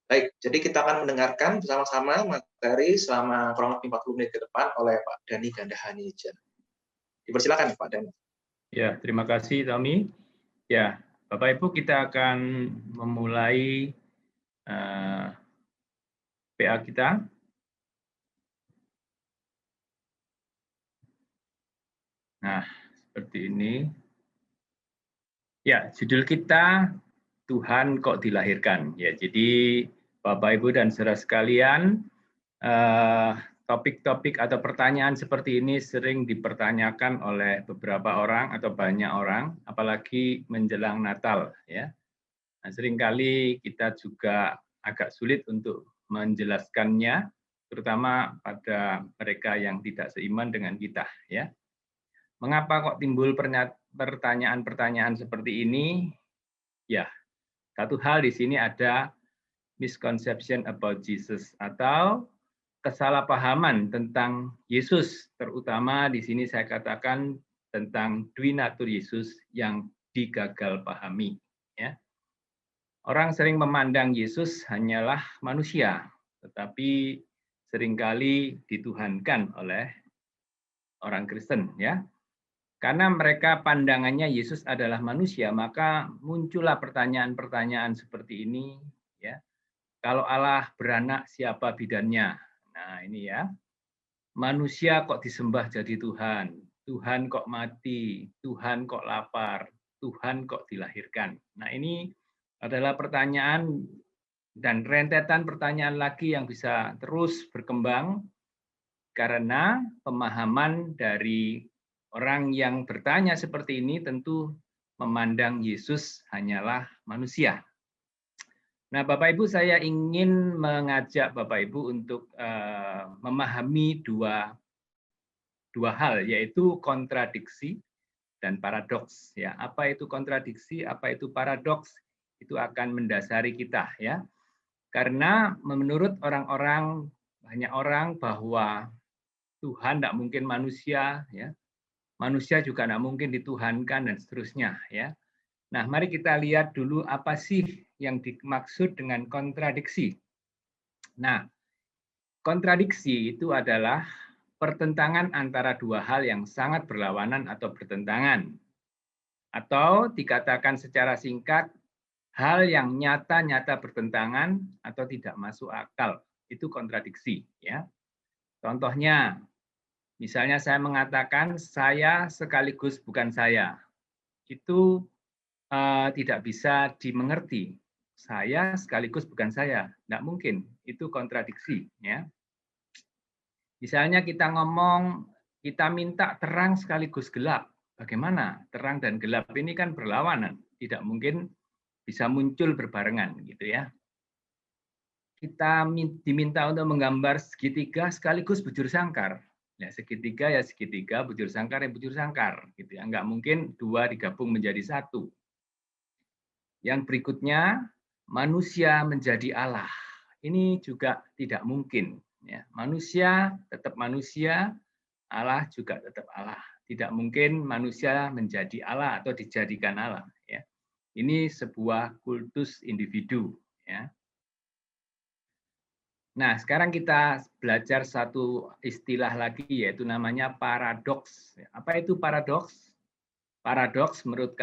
Baik, jadi kita akan mendengarkan bersama-sama materi selama kurang lebih 40 menit ke depan oleh Pak Dhani Gandahanija. Dipersilakan Pak Dhani. Ya, terima kasih Tommy. Ya, Bapak Ibu kita akan memulai PA kita. Nah, seperti ini. Ya, judul kita Tuhan kok dilahirkan. Ya, jadi Bapak Ibu dan saudara sekalian, topik-topik atau pertanyaan seperti ini sering dipertanyakan oleh beberapa orang atau banyak orang, apalagi menjelang Natal. Ya, nah, seringkali kita juga agak sulit untuk menjelaskannya, terutama pada mereka yang tidak seiman dengan kita. Ya, mengapa kok timbul pertanyaan-pertanyaan seperti ini? Ya, satu hal di sini ada misconception about Jesus atau kesalahpahaman tentang Yesus, terutama di sini saya katakan tentang duinatur Yesus yang digagal pahami. Ya. Orang sering memandang Yesus hanyalah manusia, tetapi seringkali dituhankan oleh orang Kristen, ya. Karena mereka pandangannya Yesus adalah manusia, maka muncullah pertanyaan-pertanyaan seperti ini, ya. Kalau Allah beranak, siapa bidannya? Nah, ini ya. Manusia kok disembah jadi Tuhan? Tuhan kok mati? Tuhan kok lapar? Tuhan kok dilahirkan? Nah, ini adalah pertanyaan dan rentetan pertanyaan lagi yang bisa terus berkembang karena pemahaman dari orang yang bertanya seperti ini tentu memandang Yesus hanyalah manusia. Nah, Bapak Ibu, saya ingin mengajak Bapak Ibu untuk memahami dua hal, yaitu kontradiksi dan paradoks. Ya, apa itu kontradiksi? Apa itu paradoks? Itu akan mendasari kita, ya. Karena menurut orang-orang, banyak orang bahwa Tuhan tidak mungkin manusia, ya. Manusia juga tidak mungkin dituhankan dan seterusnya, ya. Nah, mari kita lihat dulu apa sih yang dimaksud dengan kontradiksi. Nah, kontradiksi itu adalah pertentangan antara dua hal yang sangat berlawanan atau bertentangan. Atau dikatakan secara singkat, hal yang nyata-nyata bertentangan atau tidak masuk akal. Itu kontradiksi, ya. Contohnya, misalnya saya mengatakan saya sekaligus bukan saya. Itu tidak bisa dimengerti. Saya sekaligus bukan saya, tidak mungkin. Itu kontradiksi, ya. Misalnya kita ngomong, kita minta terang sekaligus gelap. Bagaimana? Terang dan gelap ini kan berlawanan, tidak mungkin bisa muncul berbarengan, gitu ya. Kita diminta untuk menggambar segitiga sekaligus bujur sangkar. Ya, segitiga ya segitiga, bujur sangkar ya bujur sangkar, gitu ya. Enggak mungkin dua digabung menjadi satu. Yang berikutnya, manusia menjadi Allah. Ini juga tidak mungkin. Ya. Manusia tetap manusia, Allah juga tetap Allah. Tidak mungkin manusia menjadi Allah atau dijadikan Allah. Ya. Ini sebuah kultus individu. Ya. Nah, sekarang kita belajar satu istilah lagi, yaitu namanya paradoks. Apa itu paradoks? Paradoks menurut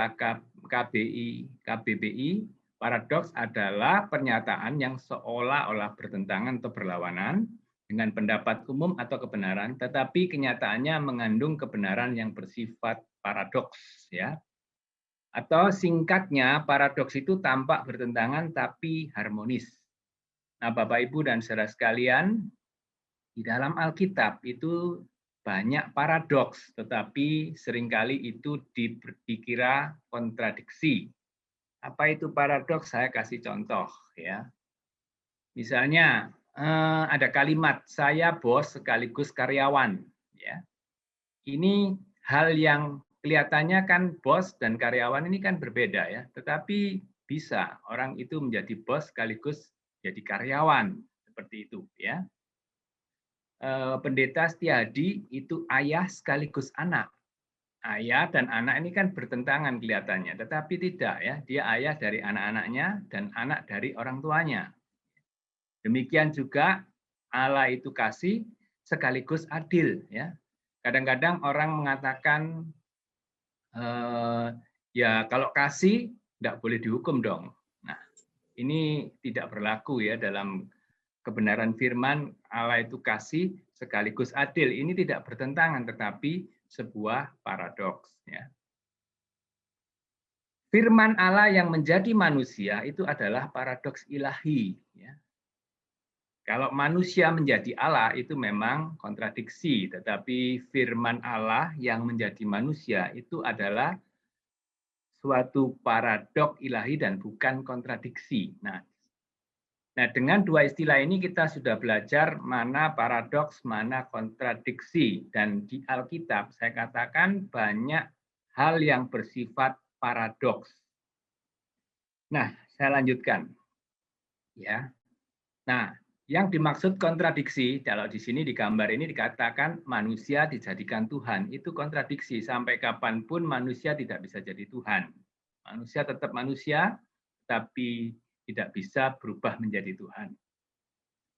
KBBI, paradoks adalah pernyataan yang seolah-olah bertentangan atau berlawanan dengan pendapat umum atau kebenaran, tetapi kenyataannya mengandung kebenaran yang bersifat paradoks, ya. Atau singkatnya, paradoks itu tampak bertentangan tapi harmonis. Nah, Bapak Ibu dan saudara sekalian, di dalam Alkitab itu banyak paradoks, tetapi seringkali itu dikira kontradiksi. Apa itu paradoks? Saya kasih contoh, ya. Misalnya ada kalimat saya bos sekaligus karyawan, ya. Ini hal yang kelihatannya kan bos dan karyawan ini kan berbeda, ya. Tetapi bisa orang itu menjadi bos sekaligus jadi karyawan, seperti itu, ya. Pendeta Setiadi itu ayah sekaligus anak. Ayah dan anak ini kan bertentangan kelihatannya, tetapi tidak, ya. Dia ayah dari anak-anaknya dan anak dari orang tuanya. Demikian juga Allah itu kasih sekaligus adil, ya. Kadang-kadang orang mengatakan ya kalau kasih tidak boleh dihukum dong. Nah, ini tidak berlaku ya dalam kebenaran firman. Allah itu kasih sekaligus adil. Ini tidak bertentangan, tetapi sebuah paradoks, ya. Firman Allah yang menjadi manusia itu adalah paradoks ilahi, ya. Kalau manusia menjadi Allah itu memang kontradiksi, tetapi firman Allah yang menjadi manusia itu adalah suatu paradok ilahi dan bukan kontradiksi. Nah, dengan dua istilah ini kita sudah belajar mana paradoks, mana kontradiksi. Dan di Alkitab saya katakan banyak hal yang bersifat paradoks. Nah, saya lanjutkan. Ya. Nah, yang dimaksud kontradiksi, kalau di sini di gambar ini dikatakan manusia dijadikan Tuhan, itu kontradiksi. Sampai kapanpun manusia tidak bisa jadi Tuhan. Manusia tetap manusia, tapi tidak bisa berubah menjadi Tuhan.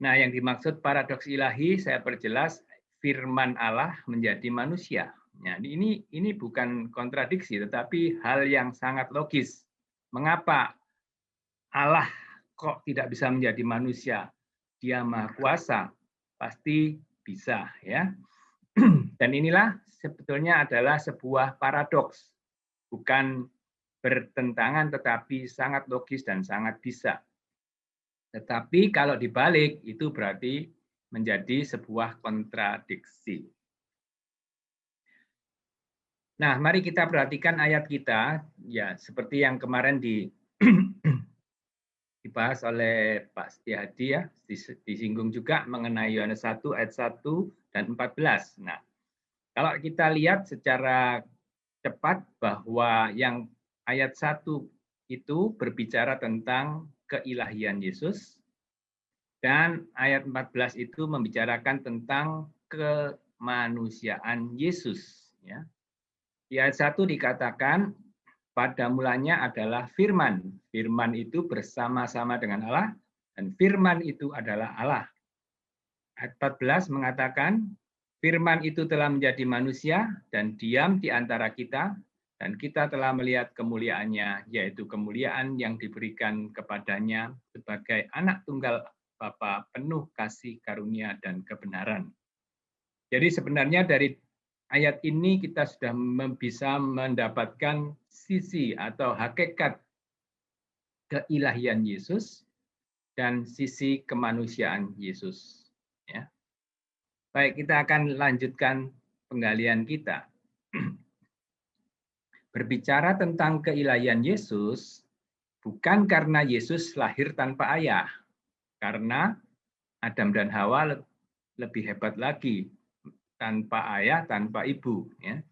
Nah, yang dimaksud paradoks ilahi, saya perjelas, firman Allah menjadi manusia. Nah, ini bukan kontradiksi, tetapi hal yang sangat logis. Mengapa Allah kok tidak bisa menjadi manusia? Dia Maha Kuasa, pasti bisa, ya. Dan inilah sebetulnya adalah sebuah paradoks, bukan bertentangan tetapi sangat logis dan sangat bisa. Tetapi kalau dibalik itu berarti menjadi sebuah kontradiksi. Nah, mari kita perhatikan ayat kita, ya seperti yang kemarin dibahas oleh Pak Setiadi, ya, disinggung juga mengenai Yohanes 1 ayat 1 dan 14. Nah, kalau kita lihat secara cepat bahwa yang ayat 1 itu berbicara tentang keilahian Yesus, dan ayat 14 itu membicarakan tentang kemanusiaan Yesus. Ya. Di ayat 1 dikatakan, pada mulanya adalah firman. Firman itu bersama-sama dengan Allah, dan firman itu adalah Allah. Ayat 14 mengatakan, firman itu telah menjadi manusia dan diam di antara kita, dan kita telah melihat kemuliaannya, yaitu kemuliaan yang diberikan kepadanya sebagai anak tunggal Bapa, penuh kasih karunia dan kebenaran. Jadi sebenarnya dari ayat ini kita sudah bisa mendapatkan sisi atau hakikat keilahian Yesus dan sisi kemanusiaan Yesus. Ya. Baik, kita akan lanjutkan penggalian kita. Berbicara tentang keilahian Yesus, bukan karena Yesus lahir tanpa ayah, karena Adam dan Hawa lebih hebat lagi, tanpa ayah, tanpa ibu. Ya.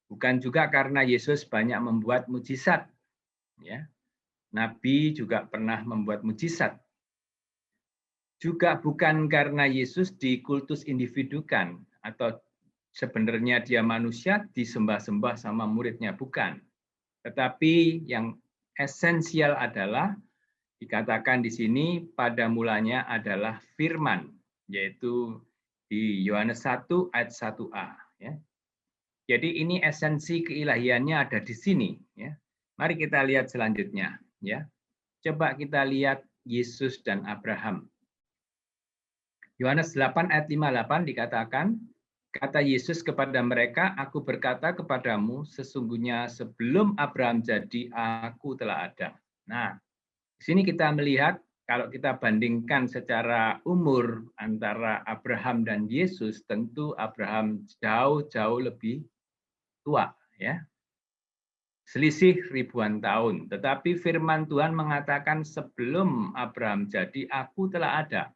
Bukan juga karena Yesus banyak membuat mujizat. Ya. Nabi juga pernah membuat mujizat. Juga bukan karena Yesus dikultus individukan, atau sebenarnya dia manusia disembah-sembah sama muridnya, bukan. Tetapi yang esensial adalah dikatakan di sini pada mulanya adalah firman, yaitu di Yohanes 1 ayat 1a. Ya. Jadi ini esensi keilahiannya ada di sini. Ya. Mari kita lihat selanjutnya. Ya. Coba kita lihat Yesus dan Abraham. Yohanes 8 ayat 58 dikatakan, kata Yesus kepada mereka, aku berkata kepadamu, sesungguhnya sebelum Abraham jadi, aku telah ada. Nah, di sini kita melihat, kalau kita bandingkan secara umur antara Abraham dan Yesus, tentu Abraham jauh-jauh lebih tua, ya. Selisih ribuan tahun. Tetapi firman Tuhan mengatakan sebelum Abraham jadi, aku telah ada.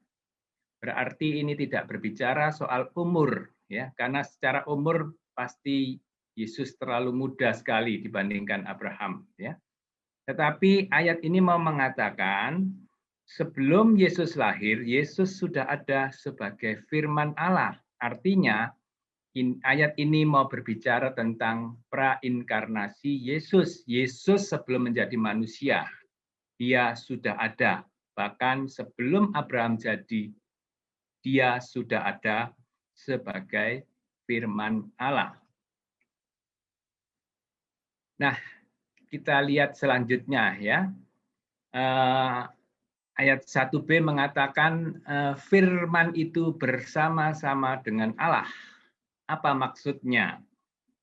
Berarti ini tidak berbicara soal umur, ya, karena secara umur pasti Yesus terlalu muda sekali dibandingkan Abraham, ya. Tetapi ayat ini mau mengatakan sebelum Yesus lahir, Yesus sudah ada sebagai firman Allah. Artinya ayat ini mau berbicara tentang prainkarnasi Yesus. Yesus sebelum menjadi manusia, dia sudah ada Bahkan sebelum Abraham jadi, dia sudah ada sebagai firman Allah. Nah, kita lihat selanjutnya ya. Ayat 1b mengatakan firman itu bersama-sama dengan Allah. Apa maksudnya?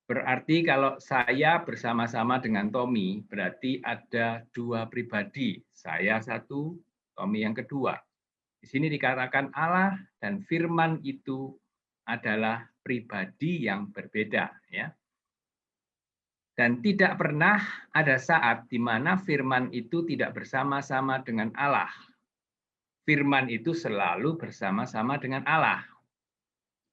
Berarti kalau saya bersama-sama dengan Tommy, berarti ada dua pribadi. Saya satu, Tommy yang kedua. Di sini dikatakan Allah dan firman itu adalah pribadi yang berbeda. Ya. Dan tidak pernah ada saat di mana firman itu tidak bersama-sama dengan Allah. Firman itu selalu bersama-sama dengan Allah.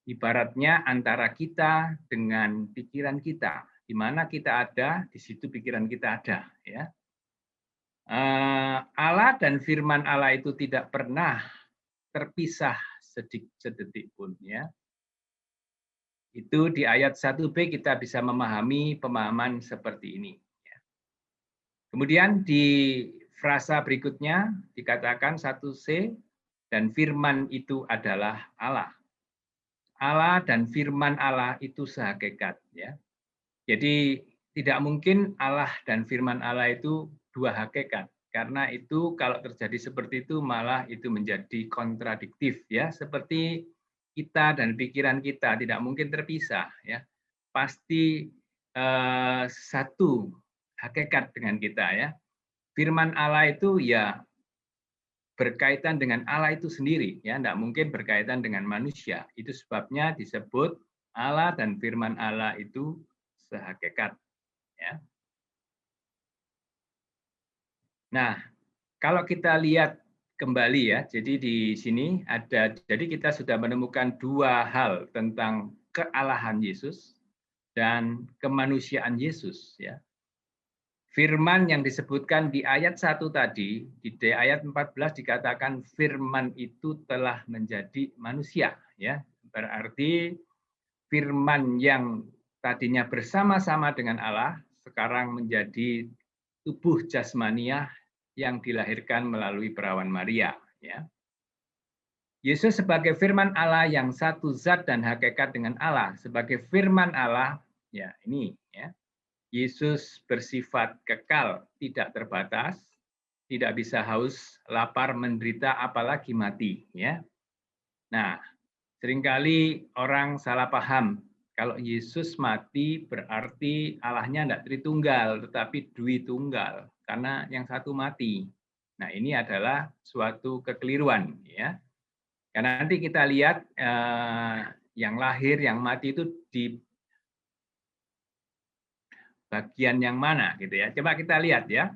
Ibaratnya antara kita dengan pikiran kita. Di mana kita ada, di situ pikiran kita ada. Ya. Allah dan firman Allah itu tidak pernah terpisah sedetik pun. Ya. Itu di ayat 1b kita bisa memahami pemahaman seperti ini. Kemudian di frasa berikutnya dikatakan 1c, dan firman itu adalah Allah. Allah dan firman Allah itu sehakikat. Ya. Jadi tidak mungkin Allah dan firman Allah itu dua hakikat. Karena itu kalau terjadi seperti itu malah itu menjadi kontradiktif. Ya. Seperti kita dan pikiran kita tidak mungkin terpisah. Ya. Pasti satu hakikat dengan kita. Ya. Firman Allah itu ya berkaitan dengan Allah itu sendiri, ya, tidak mungkin berkaitan dengan manusia. Itu sebabnya disebut Allah dan firman Allah itu sehakikat. Ya. Nah, kalau kita lihat kembali ya, jadi di sini ada, jadi kita sudah menemukan dua hal tentang kealahan Yesus dan kemanusiaan Yesus. Ya. Firman yang disebutkan di ayat 1 tadi, di ayat 14 dikatakan firman itu telah menjadi manusia. Ya. Berarti firman yang tadinya bersama-sama dengan Allah, sekarang menjadi tubuh jasmaniah yang dilahirkan melalui perawan Maria. Ya. Yesus sebagai firman Allah yang satu zat dan hakikat dengan Allah, sebagai firman Allah, ya ini ya. Yesus bersifat kekal, tidak terbatas, tidak bisa haus, lapar, menderita, apalagi mati. Ya. Nah, seringkali orang salah paham. Kalau Yesus mati berarti Allahnya tidak Tritunggal, tetapi Dwi Tunggal, karena yang satu mati. Nah, ini adalah suatu kekeliruan. Ya. Karena nanti kita lihat yang lahir, yang mati itu di bagian yang mana gitu ya. Coba kita lihat ya.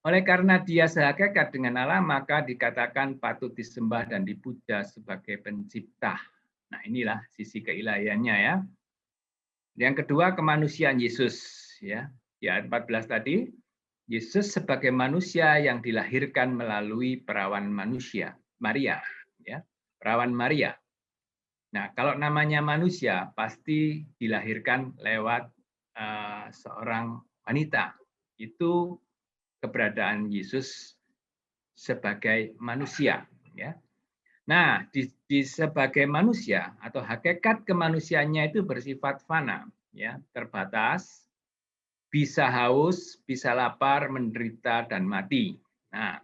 Oleh karena dia sehakikat dengan Allah, maka dikatakan patut disembah dan dipuja sebagai pencipta. Nah, inilah sisi keilahiannya ya. Yang kedua, kemanusiaan Yesus ya. Di ayat 14 tadi, Yesus sebagai manusia yang dilahirkan melalui perawan manusia, Maria ya. Perawan Maria. Nah, kalau namanya manusia pasti dilahirkan lewat seorang wanita. Itu keberadaan Yesus sebagai manusia. Ya. Nah, di sebagai manusia atau hakikat kemanusiaannya itu bersifat fana, ya, terbatas, bisa haus, bisa lapar, menderita, dan mati. Nah,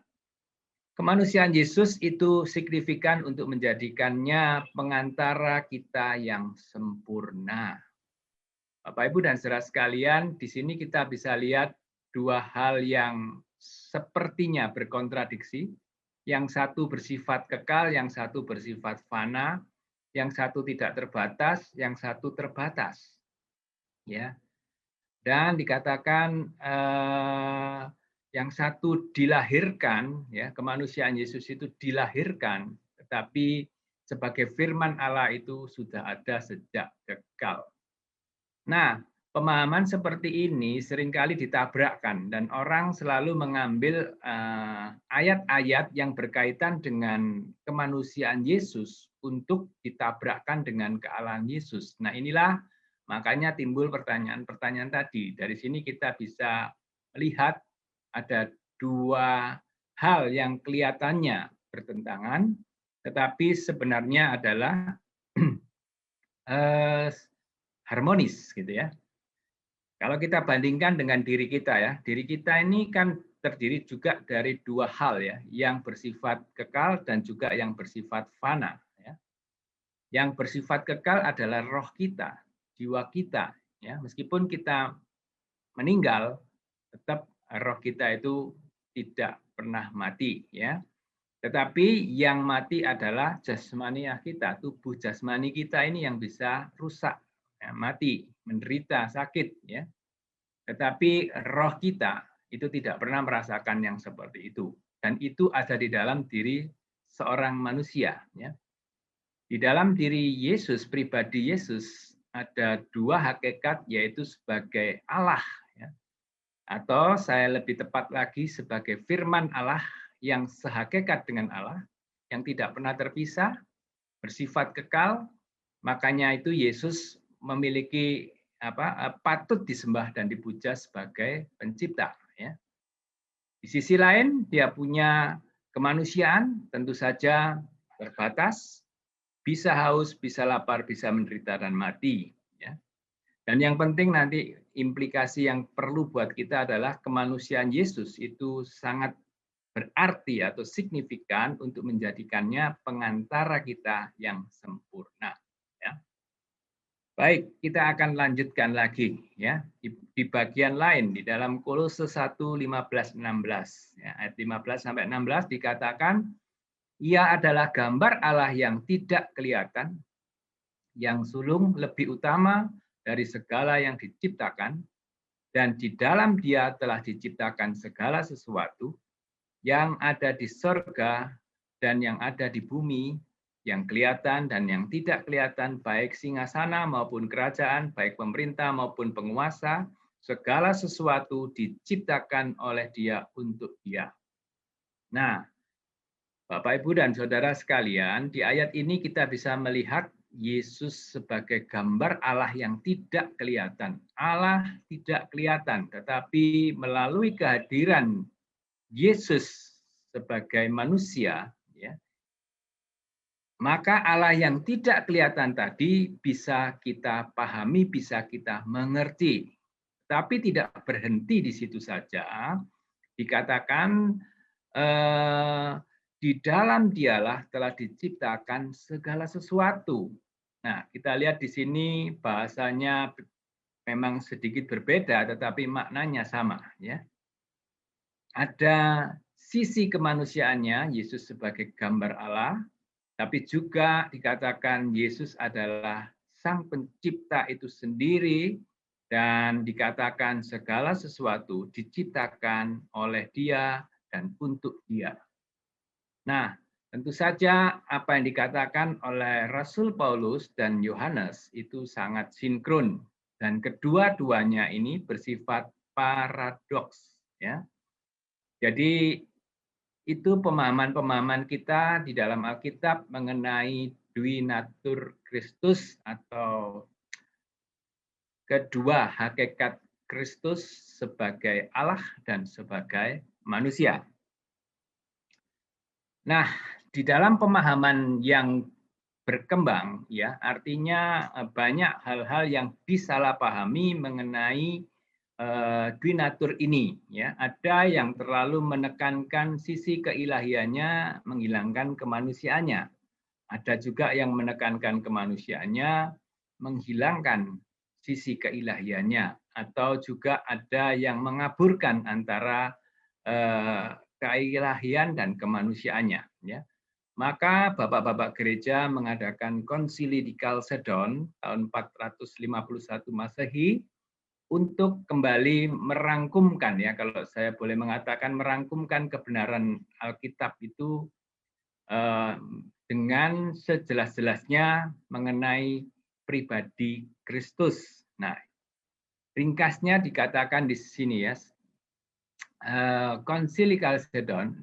kemanusiaan Yesus itu signifikan untuk menjadikannya pengantara kita yang sempurna. Bapak, Ibu, dan saudara sekalian, di sini kita bisa lihat dua hal yang sepertinya berkontradiksi. Yang satu bersifat kekal, yang satu bersifat fana, yang satu tidak terbatas, yang satu terbatas. Ya. Dan dikatakan yang satu dilahirkan, ya, kemanusiaan Yesus itu dilahirkan, tetapi sebagai firman Allah itu sudah ada sejak kekal. Nah, pemahaman seperti ini seringkali ditabrakkan dan orang selalu mengambil ayat-ayat yang berkaitan dengan kemanusiaan Yesus untuk ditabrakkan dengan kealahan Yesus. Nah, inilah makanya timbul pertanyaan-pertanyaan tadi. Dari sini kita bisa melihat ada dua hal yang kelihatannya bertentangan, tetapi sebenarnya adalah harmonis gitu ya. Kalau kita bandingkan dengan diri kita ya, diri kita ini kan terdiri juga dari dua hal ya, yang bersifat kekal dan juga yang bersifat fana. Ya. Yang bersifat kekal adalah roh kita, jiwa kita. Ya, meskipun kita meninggal, tetap roh kita itu tidak pernah mati. Ya. Tetapi yang mati adalah jasmania kita, tubuh jasmani kita ini yang bisa rusak, ya, mati, menderita, sakit. Ya. Tetapi roh kita itu tidak pernah merasakan yang seperti itu. Dan itu ada di dalam diri seorang manusia. Ya. Di dalam diri Yesus, pribadi Yesus, ada dua hakikat, yaitu sebagai Allah. Ya. Atau saya lebih tepat lagi sebagai firman Allah yang sehakikat dengan Allah, yang tidak pernah terpisah, bersifat kekal. Makanya itu Yesus memiliki patut disembah dan dipuja sebagai pencipta. Ya. Di sisi lain, dia punya kemanusiaan, tentu saja terbatas, bisa haus, bisa lapar, bisa menderita dan mati. Ya. Dan yang penting nanti implikasi yang perlu buat kita adalah kemanusiaan Yesus itu sangat berarti atau signifikan untuk menjadikannya pengantara kita yang sempurna. Ya. Baik, kita akan lanjutkan lagi ya di bagian lain di dalam Kolose 1:15-16 ya, ayat 15 sampai 16 dikatakan ia adalah gambar Allah yang tidak kelihatan, yang sulung lebih utama dari segala yang diciptakan, dan di dalam Dia telah diciptakan segala sesuatu yang ada di sorga dan yang ada di bumi, yang kelihatan dan yang tidak kelihatan, baik singgasana maupun kerajaan, baik pemerintah maupun penguasa, segala sesuatu diciptakan oleh Dia untuk Dia. Nah, Bapak, Ibu, dan Saudara sekalian, di ayat ini kita bisa melihat Yesus sebagai gambar Allah yang tidak kelihatan. Allah tidak kelihatan, tetapi melalui kehadiran Yesus sebagai manusia, ya, maka Allah yang tidak kelihatan tadi bisa kita pahami, bisa kita mengerti. Tapi tidak berhenti di situ saja. Dikatakan di dalam Dialah telah diciptakan segala sesuatu. Nah, kita lihat di sini bahasanya memang sedikit berbeda, tetapi maknanya sama. Ya. Ada sisi kemanusiaannya, Yesus sebagai gambar Allah, tapi juga dikatakan Yesus adalah Sang Pencipta itu sendiri, dan dikatakan segala sesuatu diciptakan oleh Dia dan untuk Dia. Nah, tentu saja apa yang dikatakan oleh Rasul Paulus dan Yohanes itu sangat sinkron, dan kedua-duanya ini bersifat paradoks. Ya. Jadi itu pemahaman-pemahaman kita di dalam Alkitab mengenai Duinatur Kristus atau kedua hakikat Kristus sebagai Allah dan sebagai manusia. Nah, di dalam pemahaman yang berkembang, ya, artinya banyak hal-hal yang disalahpahami mengenai Duinatur ini. Ya, ada yang terlalu menekankan sisi keilahiannya, menghilangkan kemanusiaannya. Ada juga yang menekankan kemanusiaannya, menghilangkan sisi keilahiannya. Atau juga ada yang mengaburkan antara keilahian dan kemanusiaannya. Ya. Maka bapak-bapak gereja mengadakan konsili di Chalcedon tahun 451 Masehi untuk kembali merangkumkan, ya, kalau saya boleh mengatakan merangkumkan kebenaran Alkitab itu dengan sejelas-jelasnya mengenai pribadi Kristus. Nah, ringkasnya dikatakan di sini, ya, Konsili Chalcedon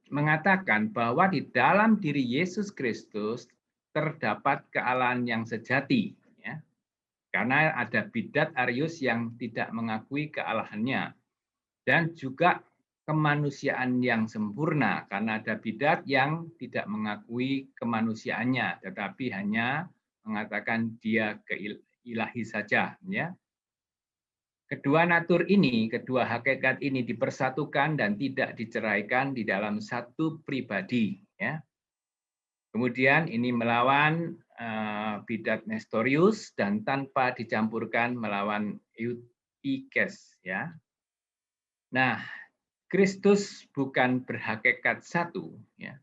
mengatakan bahwa di dalam diri Yesus Kristus terdapat kealahan yang sejati, karena ada bidat Arius yang tidak mengakui kealahannya. dan juga kemanusiaan yang sempurna, karena ada bidat yang tidak mengakui kemanusiaannya, tetapi hanya mengatakan dia ilahi saja. Ya. Kedua natur ini, kedua hakikat ini dipersatukan dan tidak diceraikan di dalam satu pribadi. Ya. Kemudian ini melawan bidat Nestorius dan tanpa dicampurkan melawan Eutyches. Ya. Nah, Kristus bukan berhakikat satu, ya.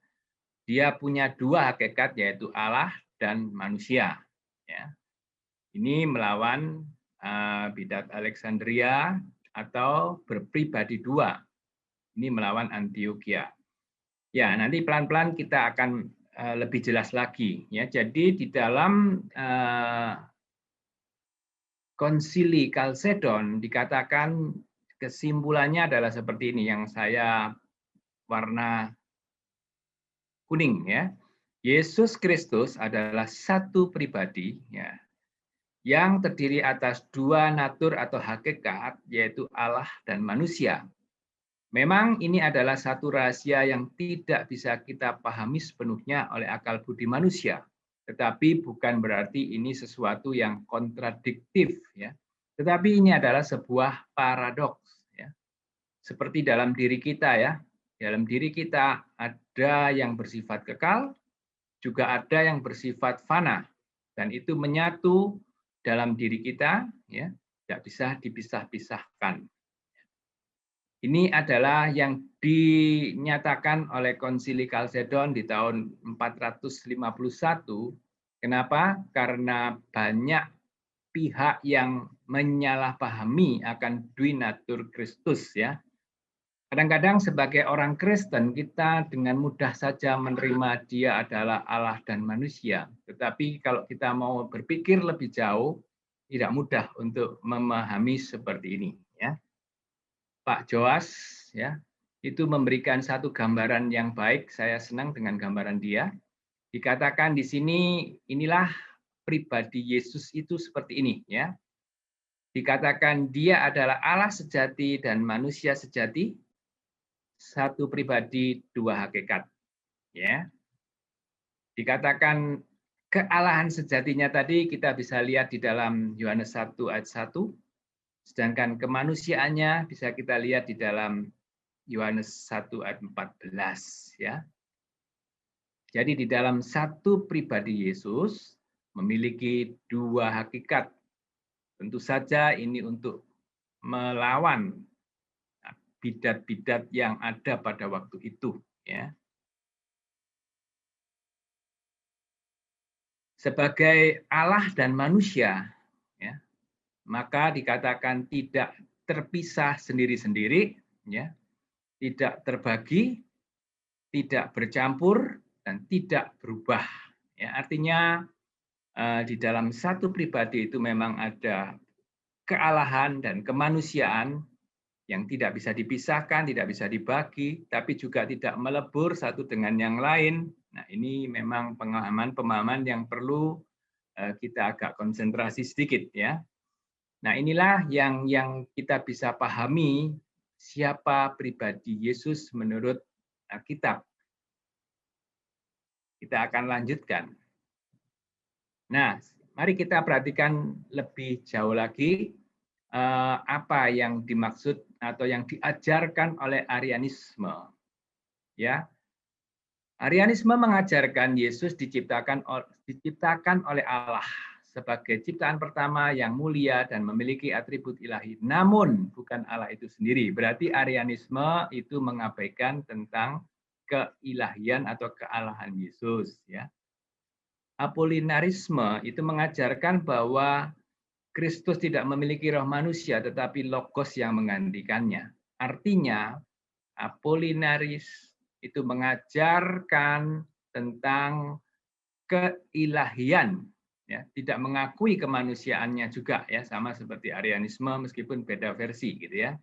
Dia punya dua hakikat, yaitu Allah dan manusia. Ya. Ini melawan bidat Alexandria atau berpribadi dua. Ini melawan Antioquia. Ya, nanti pelan-pelan kita akan lebih jelas lagi. Ya, jadi di dalam Konsili Kalsedon dikatakan kesimpulannya adalah seperti ini yang saya warna kuning, ya. Yesus Kristus adalah satu pribadi, ya, yang terdiri atas dua natur atau hakikat, yaitu Allah dan manusia. Memang ini adalah satu rahasia yang tidak bisa kita pahami sepenuhnya oleh akal budi manusia, tetapi bukan berarti ini sesuatu yang kontradiktif, ya. Tetapi ini adalah sebuah paradoks, ya. Seperti dalam diri kita, ya. Dalam diri kita ada yang bersifat kekal, juga ada yang bersifat fana, dan itu menyatu dalam diri kita, ya, tidak bisa dipisah-pisahkan. Ini adalah yang dinyatakan oleh Konsili Kalsedon di tahun 451. Kenapa? Karena banyak pihak yang menyalahpahami akan duinatur Kristus, ya. Kadang-kadang sebagai orang Kristen kita dengan mudah saja menerima dia adalah Allah dan manusia. Tetapi kalau kita mau berpikir lebih jauh, tidak mudah untuk memahami seperti ini, ya. Pak Joas, ya, itu memberikan satu gambaran yang baik. Saya senang dengan gambaran dia. Dikatakan di sini, inilah pribadi Yesus itu seperti ini, ya. Dikatakan dia adalah Allah sejati dan manusia sejati, satu pribadi dua hakikat, ya. Dikatakan kealahan sejatinya tadi kita bisa lihat di dalam Yohanes 1 ayat 1. Sedangkan kemanusiaannya bisa kita lihat di dalam Yohanes 1 ayat 14, ya. Jadi di dalam satu pribadi Yesus memiliki dua hakikat. Tentu saja ini untuk melawan bidat-bidat yang ada pada waktu itu, ya. Sebagai Allah dan manusia, ya, maka dikatakan tidak terpisah sendiri-sendiri, ya, tidak terbagi, tidak bercampur, dan tidak berubah. Ya, artinya di dalam satu pribadi itu memang ada kealahan dan kemanusiaan yang tidak bisa dipisahkan, tidak bisa dibagi, tapi juga tidak melebur satu dengan yang lain. Nah, ini memang pemahaman yang perlu kita agak konsentrasi sedikit, ya. Nah, inilah yang kita bisa pahami siapa pribadi Yesus menurut Alkitab. Kita akan lanjutkan. Nah, mari kita perhatikan lebih jauh lagi apa yang dimaksud atau yang diajarkan oleh Arianisme. Ya, Arianisme mengajarkan Yesus diciptakan oleh Allah sebagai ciptaan pertama yang mulia dan memiliki atribut ilahi. Namun bukan Allah itu sendiri. Berarti Arianisme itu mengabaikan tentang keilahian atau kealahan Yesus, ya. Apolinarisme itu mengajarkan bahwa Kristus tidak memiliki roh manusia, tetapi logos yang menggantikannya. Artinya, Apolinaris itu mengajarkan tentang keilahian, ya, tidak mengakui kemanusiaannya juga, ya, sama seperti Arianisme meskipun beda versi, gitu ya.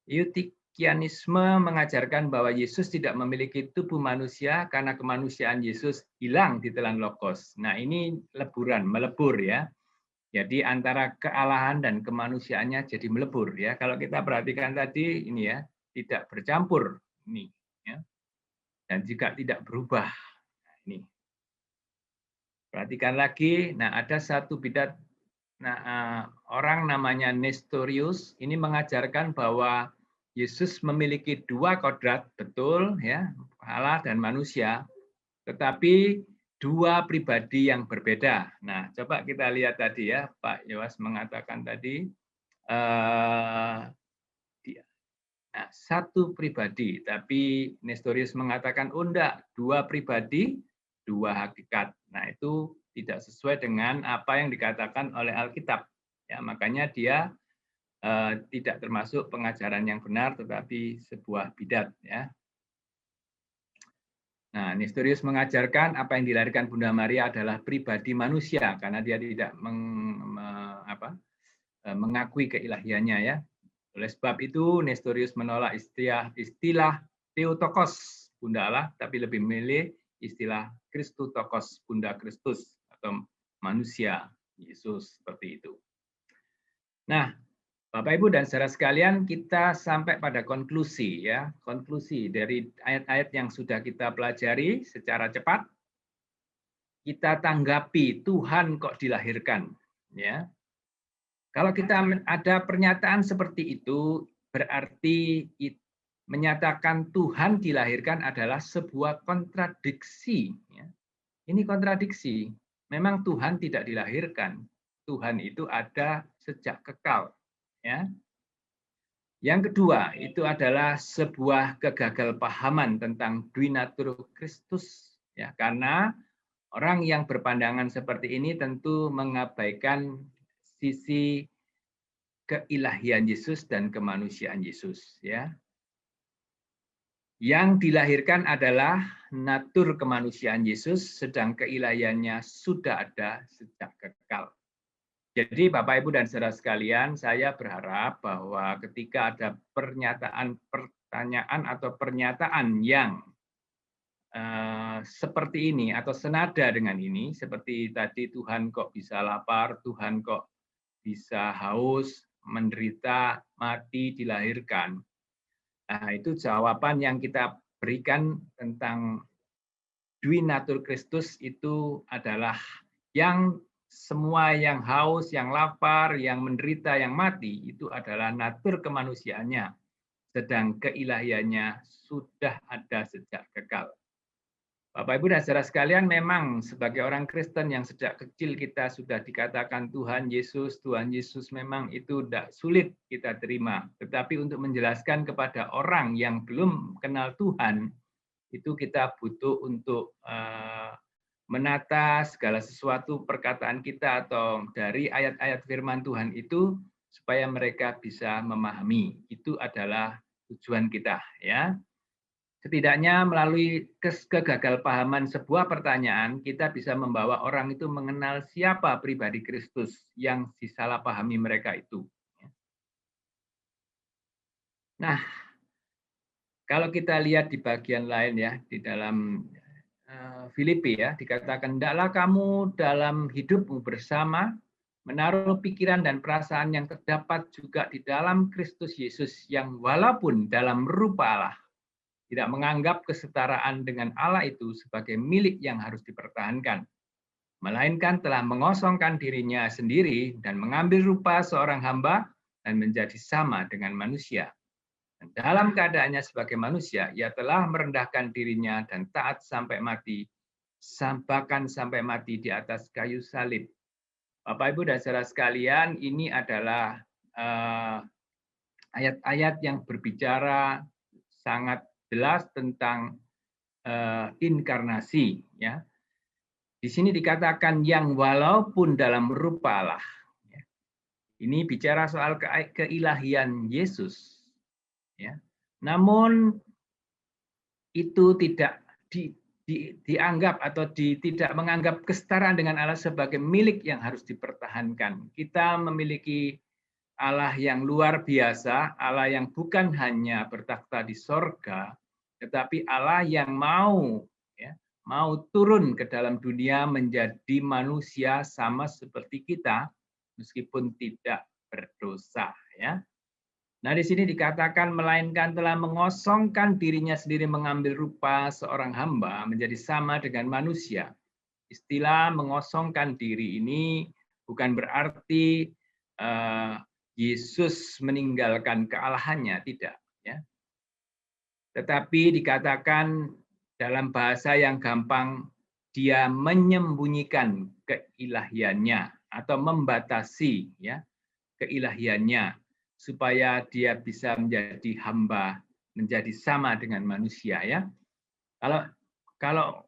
Eutychianisme mengajarkan bahwa Yesus tidak memiliki tubuh manusia karena kemanusiaan Yesus hilang di telan logos. Nah, ini melebur, ya. Jadi antara kealahan dan kemanusiaannya jadi melebur ya. Kalau kita perhatikan tadi ini ya, tidak bercampur ini ya. Dan juga tidak berubah. Nah, ini. Perhatikan lagi, nah ada satu bidat orang namanya Nestorius ini mengajarkan bahwa Yesus memiliki dua kodrat, betul ya, Allah dan manusia, tetapi dua pribadi yang berbeda. Nah, coba kita lihat tadi ya, Pak Yowas mengatakan tadi nah, satu pribadi, tapi Nestorius mengatakan oh enggak, dua pribadi, dua hakikat. Nah, itu tidak sesuai dengan apa yang dikatakan oleh Alkitab. Ya, makanya dia tidak termasuk pengajaran yang benar, tetapi sebuah bidat. Ya. Nah, Nestorius mengajarkan apa yang dilahirkan Bunda Maria adalah pribadi manusia, karena dia tidak mengakui keilahiannya. Ya. Oleh sebab itu, Nestorius menolak istilah Theotokos, Bunda Allah, tapi lebih memilih istilah Christotokos, Bunda Kristus, atau manusia, Yesus, seperti itu. Nah, Bapak Ibu dan saudara sekalian, kita sampai pada konklusi ya, konklusi dari ayat-ayat yang sudah kita pelajari secara cepat. Kita tanggapi Tuhan kok dilahirkan, ya. Kalau kita ada pernyataan seperti itu, berarti menyatakan Tuhan dilahirkan adalah sebuah kontradiksi. Ya. Ini kontradiksi. Memang Tuhan tidak dilahirkan. Tuhan itu ada sejak kekal. Ya. Yang kedua, itu adalah sebuah kegagalpahaman tentang duinatur Kristus. Ya, karena orang yang berpandangan seperti ini tentu mengabaikan sisi keilahian Yesus dan kemanusiaan Yesus. Ya. Yang dilahirkan adalah natur kemanusiaan Yesus, sedang keilahiannya sudah ada sejak kekal. Jadi Bapak, Ibu, dan saudara sekalian, saya berharap bahwa ketika ada pertanyaan atau pernyataan yang seperti ini atau senada dengan ini, seperti tadi Tuhan kok bisa lapar, Tuhan kok bisa haus, menderita, mati, dilahirkan. Nah, itu jawaban yang kita berikan tentang duinatur Kristus itu adalah yang semua yang haus, yang lapar, yang menderita, yang mati, itu adalah natur kemanusiaannya. Sedang keilahiannya sudah ada sejak kekal. Bapak, Ibu, dan saudara sekalian, memang sebagai orang Kristen yang sejak kecil kita sudah dikatakan Tuhan Yesus memang itu tidak sulit kita terima. Tetapi untuk menjelaskan kepada orang yang belum kenal Tuhan, itu kita butuh untuk menata segala sesuatu perkataan kita atau dari ayat-ayat firman Tuhan itu supaya mereka bisa memahami. Itu adalah tujuan kita, ya. Setidaknya melalui kegagalpahaman sebuah pertanyaan, kita bisa membawa orang itu mengenal siapa pribadi Kristus yang disalahpahami mereka itu. Nah, kalau kita lihat di bagian lain ya, di dalam Filipi ya, dikatakan, "Hendaklah kamu dalam hidupmu bersama menaruh pikiran dan perasaan yang terdapat juga di dalam Kristus Yesus, yang walaupun dalam rupa Allah, tidak menganggap kesetaraan dengan Allah itu sebagai milik yang harus dipertahankan, melainkan telah mengosongkan dirinya sendiri dan mengambil rupa seorang hamba dan menjadi sama dengan manusia. Dan dalam keadaannya sebagai manusia, ia telah merendahkan dirinya dan taat sampai mati, bahkan sampai mati di atas kayu salib." Bapak, Ibu, dan saudara sekalian, ini adalah ayat-ayat yang berbicara sangat jelas tentang inkarnasi. Ya. Di sini dikatakan yang walaupun dalam rupa Allah. Ya. Ini bicara soal keilahian Yesus. Ya. Namun itu tidak dianggap atau tidak menganggap kesetaraan dengan Allah sebagai milik yang harus dipertahankan. Kita memiliki Allah yang luar biasa, Allah yang bukan hanya bertakhta di sorga, tetapi Allah yang mau turun ke dalam dunia menjadi manusia sama seperti kita, meskipun tidak berdosa, ya. Nah, di sini dikatakan melainkan telah mengosongkan dirinya sendiri, mengambil rupa seorang hamba menjadi sama dengan manusia. Istilah mengosongkan diri ini bukan berarti Yesus meninggalkan kealahannya, tidak, ya. Tetapi dikatakan dalam bahasa yang gampang, dia menyembunyikan keilahiannya atau membatasi, ya, keilahiannya supaya dia bisa menjadi hamba, menjadi sama dengan manusia, ya. Kalau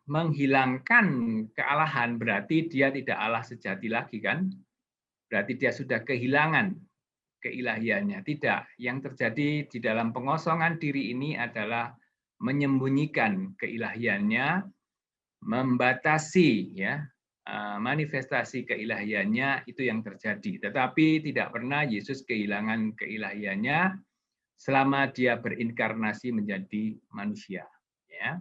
menghilangkan kealahan berarti dia tidak Allah sejati lagi, kan? Berarti dia sudah kehilangan keilahiannya. Tidak, yang terjadi di dalam pengosongan diri ini adalah menyembunyikan keilahiannya, membatasi, ya, manifestasi keilahiannya, itu yang terjadi. Tetapi tidak pernah Yesus kehilangan keilahiannya selama dia berinkarnasi menjadi manusia, ya.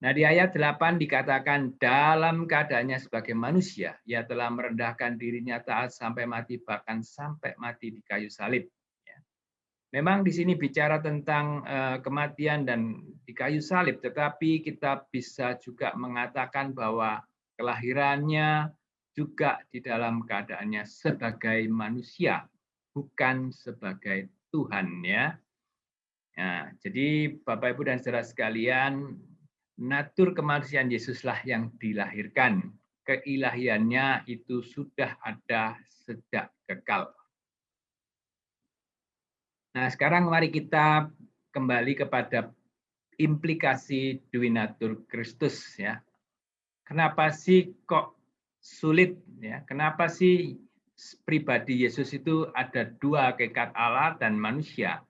Nah, di ayat 8 dikatakan dalam keadaannya sebagai manusia, ia telah merendahkan dirinya taat sampai mati, bahkan sampai mati di kayu salib. Ya. Memang di sini bicara tentang kematian dan di kayu salib, tetapi kita bisa juga mengatakan bahwa kelahirannya juga di dalam keadaannya sebagai manusia, bukan sebagai Tuhan, ya. Nah, jadi Bapak Ibu dan saudara sekalian, natur kemanusiaan Yesuslah yang dilahirkan. Keilahiannya itu sudah ada sejak kekal. Nah, sekarang mari kita kembali kepada implikasi Dui Natur Kristus, ya. Kenapa sih kok sulit, ya? Kenapa sih pribadi Yesus itu ada dua, hakikat Allah dan manusia,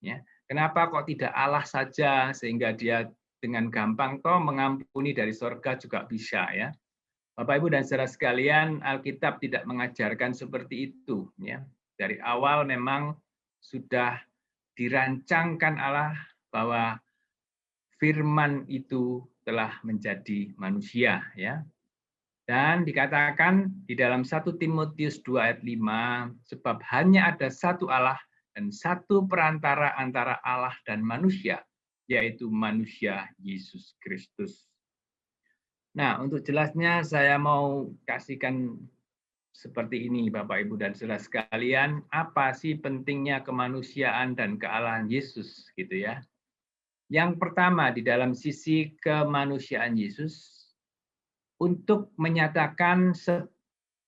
ya? Kenapa kok tidak Allah saja sehingga dia dengan gampang toh mengampuni dari sorga juga bisa, ya. Bapak Ibu dan saudara sekalian, Alkitab tidak mengajarkan seperti itu, ya. Dari awal memang sudah dirancangkan Allah bahwa firman itu telah menjadi manusia, ya. Dan dikatakan di dalam 1 Timotius 2 ayat 5, sebab hanya ada satu Allah dan satu perantara antara Allah dan manusia, yaitu manusia Yesus Kristus. Nah, untuk jelasnya saya mau kasihkan seperti ini, Bapak, Ibu, dan saudara sekalian, apa sih pentingnya kemanusiaan dan kealahan Yesus, gitu, ya. Yang pertama, di dalam sisi kemanusiaan Yesus, untuk menyatakan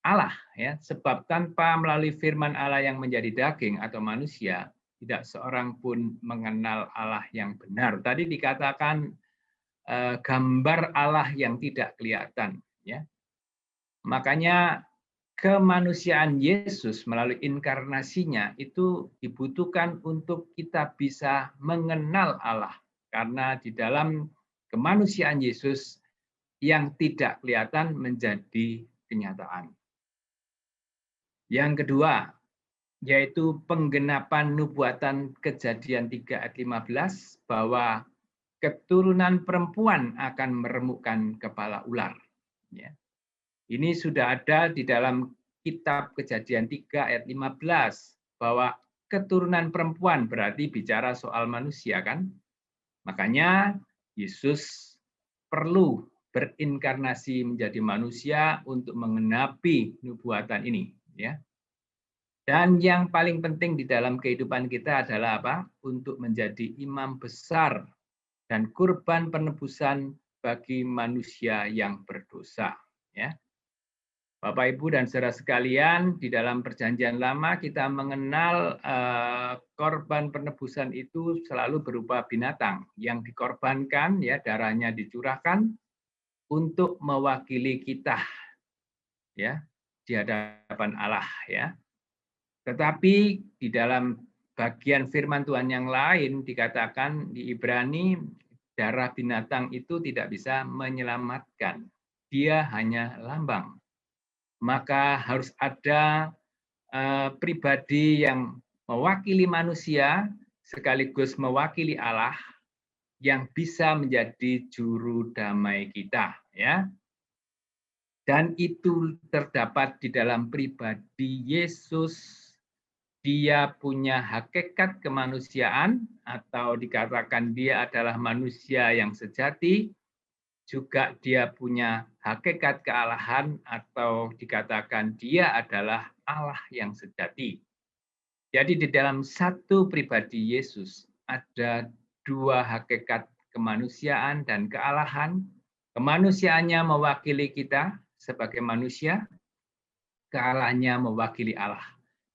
Allah, ya, sebab tanpa melalui firman Allah yang menjadi daging atau manusia, tidak seorang pun mengenal Allah yang benar. Tadi dikatakan gambar Allah yang tidak kelihatan, ya. Makanya kemanusiaan Yesus melalui inkarnasinya itu dibutuhkan untuk kita bisa mengenal Allah, karena di dalam kemanusiaan Yesus yang tidak kelihatan menjadi kenyataan. Yang kedua, yaitu penggenapan nubuatan Kejadian 3 ayat 15 bahwa keturunan perempuan akan meremukkan kepala ular. Ya. Ini sudah ada di dalam kitab Kejadian 3 ayat 15 bahwa keturunan perempuan berarti bicara soal manusia, kan? Makanya Yesus perlu berinkarnasi menjadi manusia untuk menggenapi nubuatan ini, ya. Dan yang paling penting di dalam kehidupan kita adalah apa? Untuk menjadi imam besar dan kurban penebusan bagi manusia yang berdosa, ya. Bapak, Ibu, dan saudara sekalian, di dalam Perjanjian Lama kita mengenal korban penebusan itu selalu berupa binatang yang dikorbankan, ya, darahnya dicurahkan untuk mewakili kita, ya, di hadapan Allah, ya. Tetapi di dalam bagian firman Tuhan yang lain dikatakan di Ibrani, darah binatang itu tidak bisa menyelamatkan. Dia hanya lambang. Maka harus ada pribadi yang mewakili manusia sekaligus mewakili Allah yang bisa menjadi juru damai kita, ya. Dan itu terdapat di dalam pribadi Yesus. Dia punya hakikat kemanusiaan, atau dikatakan dia adalah manusia yang sejati. Juga dia punya hakikat kealahan, atau dikatakan dia adalah Allah yang sejati. Jadi di dalam satu pribadi Yesus ada dua hakikat kemanusiaan dan kealahan. Kemanusiaannya mewakili kita sebagai manusia, kealahannya mewakili Allah.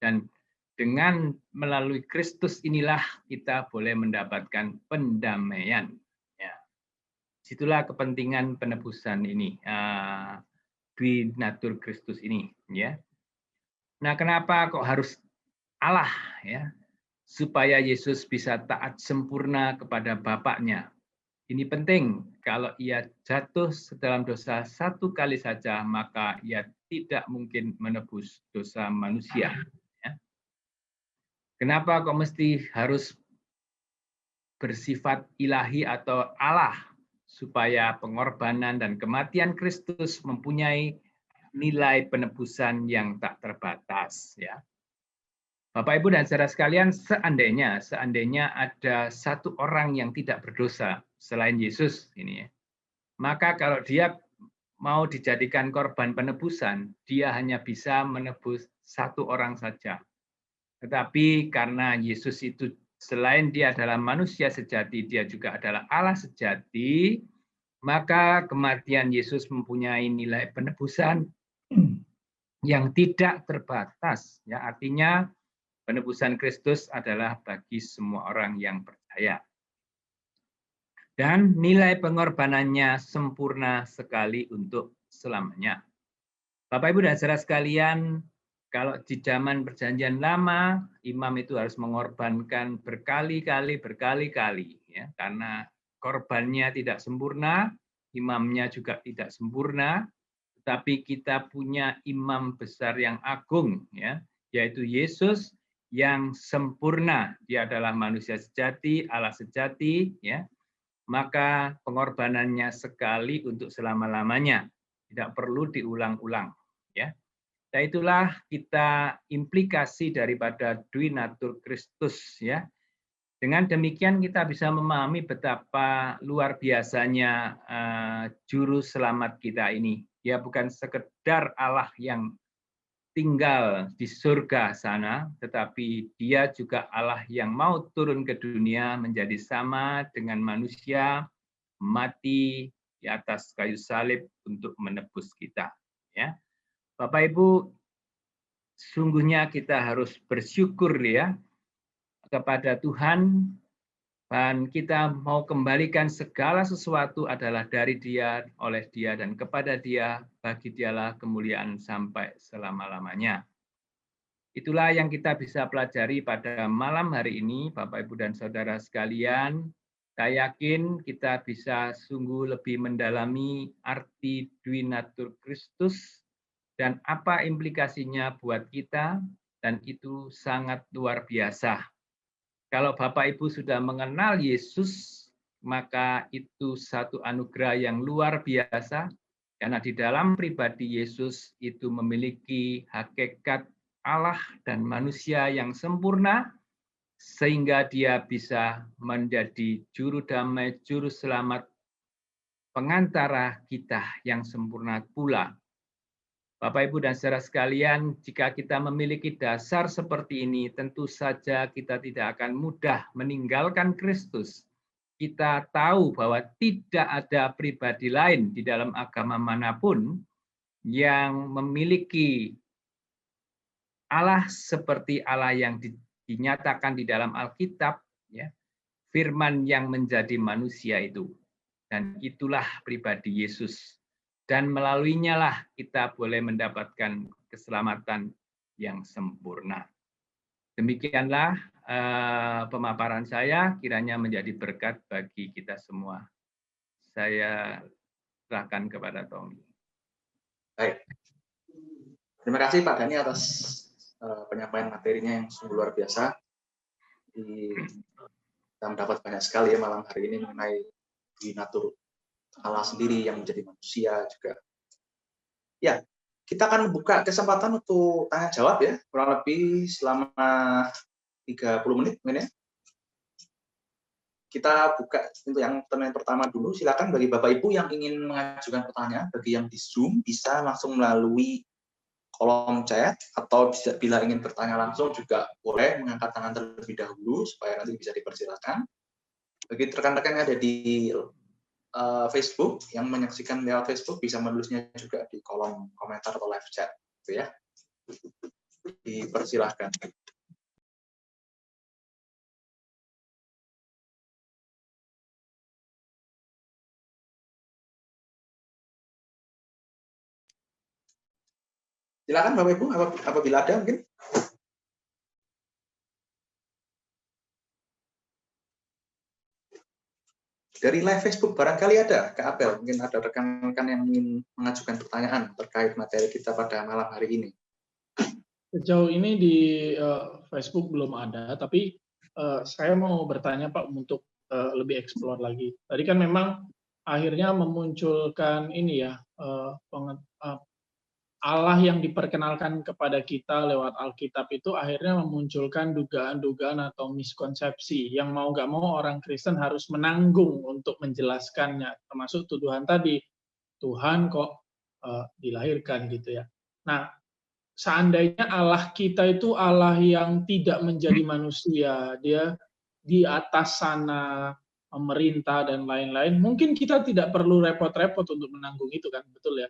Dan dengan melalui Kristus inilah kita boleh mendapatkan pendamaian. Ya. Situlah kepentingan penebusan ini, Dwinatur Kristus ini. Ya. Nah, kenapa kok harus Allah? Ya, supaya Yesus bisa taat sempurna kepada Bapaknya. Ini penting, kalau ia jatuh dalam dosa satu kali saja, maka ia tidak mungkin menebus dosa manusia. Ya. Kenapa kok mesti harus bersifat ilahi atau Allah? Supaya pengorbanan dan kematian Kristus mempunyai nilai penebusan yang tak terbatas. Ya. Bapak, Ibu, dan saudara sekalian, seandainya ada satu orang yang tidak berdosa selain Yesus ini, ya, maka kalau dia mau dijadikan korban penebusan, dia hanya bisa menebus satu orang saja. Tetapi karena Yesus itu selain dia adalah manusia sejati, dia juga adalah Allah sejati, maka kematian Yesus mempunyai nilai penebusan yang tidak terbatas. Ya, artinya penebusan Kristus adalah bagi semua orang yang percaya. Dan nilai pengorbanannya sempurna sekali untuk selamanya. Bapak, Ibu, dan saudara sekalian, kalau di zaman Perjanjian Lama, imam itu harus mengorbankan berkali-kali, ya, karena korbannya tidak sempurna, imamnya juga tidak sempurna, tetapi kita punya imam besar yang agung, ya, yaitu Yesus yang sempurna. Dia adalah manusia sejati, Allah sejati, ya. Maka pengorbanannya sekali untuk selama-lamanya, tidak perlu diulang-ulang, ya. Nah, itulah kita implikasi daripada Dwinatur Kristus, ya. Dengan demikian kita bisa memahami betapa luar biasanya juru selamat kita ini. Dia bukan sekedar Allah yang tinggal di surga sana, tetapi dia juga Allah yang mau turun ke dunia menjadi sama dengan manusia, mati di atas kayu salib untuk menebus kita. Ya, Bapak, Ibu, sungguhnya kita harus bersyukur, ya, kepada Tuhan, dan kita mau kembalikan segala sesuatu adalah dari Dia, oleh Dia, dan kepada Dia. Bagi Dialah kemuliaan sampai selama-lamanya. Itulah yang kita bisa pelajari pada malam hari ini, Bapak, Ibu, dan saudara sekalian. Saya yakin kita bisa sungguh lebih mendalami arti Dwinatur Kristus dan apa implikasinya buat kita, dan itu sangat luar biasa. Kalau Bapak, Ibu, sudah mengenal Yesus, maka itu satu anugerah yang luar biasa, karena di dalam pribadi Yesus itu memiliki hakikat Allah dan manusia yang sempurna, sehingga dia bisa menjadi juru damai, juru selamat, pengantara kita yang sempurna pula. Bapak, Ibu, dan saudara sekalian, jika kita memiliki dasar seperti ini, tentu saja kita tidak akan mudah meninggalkan Kristus. Kita tahu bahwa tidak ada pribadi lain di dalam agama manapun yang memiliki Allah seperti Allah yang dinyatakan di dalam Alkitab, ya, firman yang menjadi manusia itu. Dan itulah pribadi Yesus. Dan melaluinya lah kita boleh mendapatkan keselamatan yang sempurna. Demikianlah pemaparan saya, kiranya menjadi berkat bagi kita semua. Saya serahkan kepada Tommy. Baik. Terima kasih Pak Dhani atas penyampaian materinya yang sungguh luar biasa. Kita mendapat banyak sekali ya malam hari ini mengenai Dwinatur Allah sendiri yang menjadi manusia juga. Ya, kita akan buka kesempatan untuk tanya jawab ya, kurang lebih selama 30 menit mungkin ya. Kita buka untuk yang pertanyaan pertama dulu. Silakan bagi Bapak Ibu yang ingin mengajukan pertanyaan, bagi yang di Zoom bisa langsung melalui kolom chat, atau bila ingin bertanya langsung juga boleh mengangkat tangan terlebih dahulu supaya nanti bisa dipersilakan. Bagi rekan-rekan yang ada di Facebook yang menyaksikan lewat Facebook bisa menulisnya juga di kolom komentar atau live chat, gitu ya. Dipersilahkan. Silakan Bapak Ibu, apabila ada mungkin. Dari live Facebook barangkali ada, Kak Abel, mungkin ada rekan-rekan yang ingin mengajukan pertanyaan terkait materi kita pada malam hari ini. Sejauh ini di Facebook belum ada, tapi saya mau bertanya Pak untuk lebih eksplor lagi. Tadi kan memang akhirnya memunculkan ini ya, Allah yang diperkenalkan kepada kita lewat Alkitab itu akhirnya memunculkan dugaan-dugaan atau miskonsepsi yang mau nggak mau orang Kristen harus menanggung untuk menjelaskannya, termasuk tuduhan tadi, Tuhan kok dilahirkan gitu ya. Nah, seandainya Allah kita itu Allah yang tidak menjadi manusia, dia di atas sana memerintah dan lain-lain, mungkin kita tidak perlu repot-repot untuk menanggung itu kan, betul ya?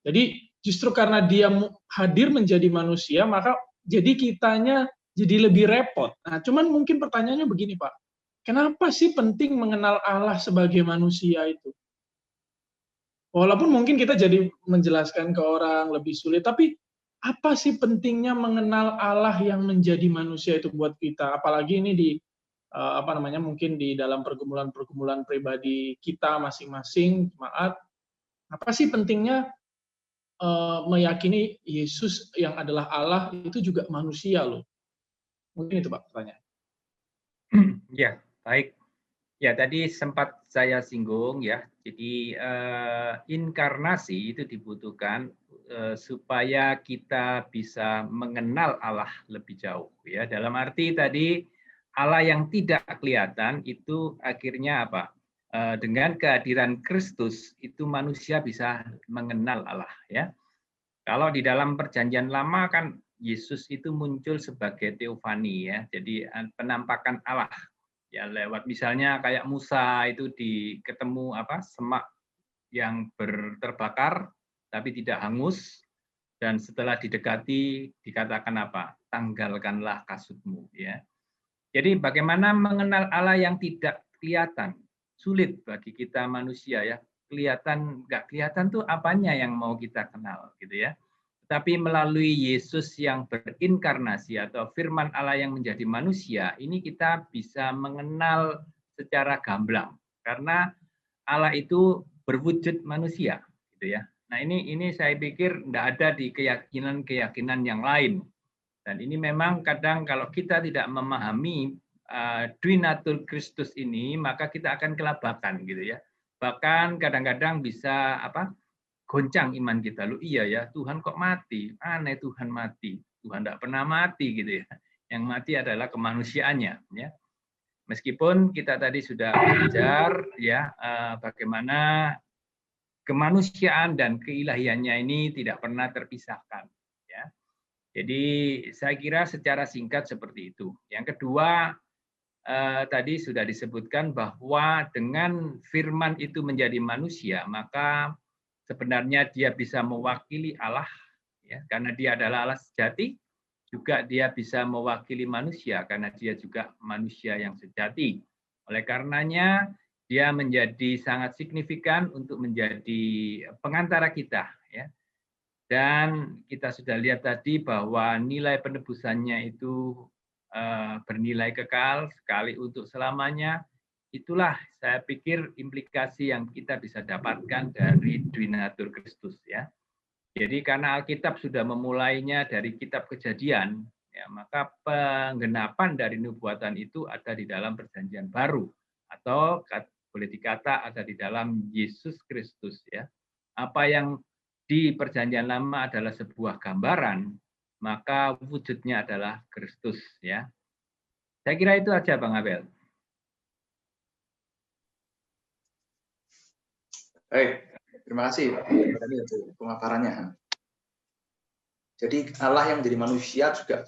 Jadi justru karena dia hadir menjadi manusia, maka jadi kitanya jadi lebih repot. Nah, cuman mungkin pertanyaannya begini Pak, kenapa sih penting mengenal Allah sebagai manusia itu? Walaupun mungkin kita jadi menjelaskan ke orang lebih sulit, tapi apa sih pentingnya mengenal Allah yang menjadi manusia itu buat kita? Apalagi ini di apa namanya, mungkin di dalam pergumulan-pergumulan pribadi kita masing-masing jemaat. Apa sih pentingnya meyakini Yesus yang adalah Allah itu juga manusia loh? Mungkin itu Pak pertanyaan. Ya, baik. Ya, tadi sempat saya singgung ya. Jadi inkarnasi itu dibutuhkan supaya kita bisa mengenal Allah lebih jauh ya. Dalam arti tadi Allah yang tidak kelihatan itu akhirnya apa? Dengan kehadiran Kristus itu manusia bisa mengenal Allah ya. Kalau di dalam Perjanjian Lama kan Yesus itu muncul sebagai teofani ya. Jadi penampakan Allah ya, lewat misalnya kayak Musa itu ketemu semak yang terbakar tapi tidak hangus, dan setelah didekati dikatakan apa? Tanggalkanlah kasutmu ya. Jadi bagaimana mengenal Allah yang tidak kelihatan? Sulit bagi kita manusia ya. Nggak kelihatan tuh apanya yang mau kita kenal gitu ya. Tapi melalui Yesus yang berinkarnasi atau firman Allah yang menjadi manusia, ini kita bisa mengenal secara gamblang. Karena Allah itu berwujud manusia gitu ya. Nah, ini saya pikir tidak ada di keyakinan-keyakinan yang lain. Dan ini memang kadang kalau kita tidak memahami Duinatur Kristus ini, maka kita akan kelabakan gitu ya. Bahkan kadang-kadang bisa goncang iman kita. Lu iya ya, Tuhan kok mati? Aneh Tuhan mati. Tuhan tidak pernah mati gitu ya. Yang mati adalah kemanusiaannya ya. Meskipun kita tadi sudah belajar ya bagaimana kemanusiaan dan keilahiannya ini tidak pernah terpisahkan ya. Jadi saya kira secara singkat seperti itu. Yang kedua, tadi sudah disebutkan bahwa dengan firman itu menjadi manusia, maka sebenarnya dia bisa mewakili Allah, ya, karena dia adalah Allah sejati. Juga dia bisa mewakili manusia, karena dia juga manusia yang sejati. Oleh karenanya, dia menjadi sangat signifikan untuk menjadi pengantara kita, ya. Dan kita sudah lihat tadi bahwa nilai penebusannya itu bernilai kekal sekali untuk selamanya. Itulah saya pikir implikasi yang kita bisa dapatkan dari Duinatur Kristus ya. Jadi karena Alkitab sudah memulainya dari kitab Kejadian, ya, maka penggenapan dari nubuatan itu ada di dalam Perjanjian Baru, atau boleh dikata ada di dalam Yesus Kristus ya. Apa yang di Perjanjian Lama adalah sebuah gambaran, maka wujudnya adalah Kristus, ya. Saya kira itu aja, Bang Abel. Baik, terima kasih untuk pemaparannya. Jadi Allah yang menjadi manusia juga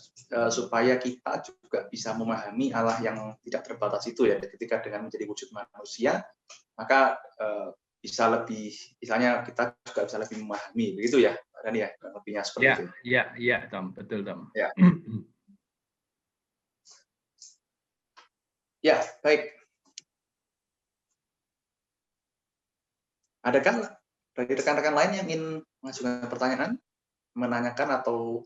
supaya kita juga bisa memahami Allah yang tidak terbatas itu ya. Ketika dengan menjadi wujud manusia, maka bisa lebih, misalnya kita juga bisa lebih memahami, begitu ya, Pak Dhani ya, lebihnya seperti itu. Ya, Tom, betul Tom. Ya. Ya, baik. Adakah dari rekan-rekan lain yang ingin mengajukan pertanyaan, menanyakan atau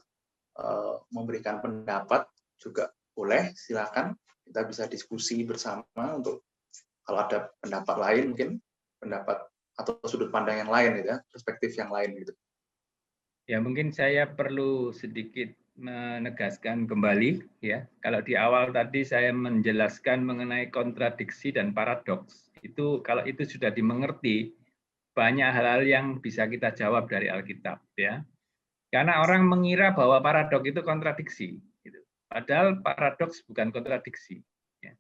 memberikan pendapat juga boleh, silakan. Kita bisa diskusi bersama untuk kalau ada pendapat lain mungkin pendapat atau sudut pandang yang lain gitu ya, perspektif yang lain gitu. Ya, mungkin saya perlu sedikit menegaskan kembali ya. Kalau di awal tadi saya menjelaskan mengenai kontradiksi dan paradoks, itu kalau itu sudah dimengerti, banyak hal-hal yang bisa kita jawab dari Alkitab ya. Karena orang mengira bahwa paradoks itu kontradiksi gitu. Padahal paradoks bukan kontradiksi ya.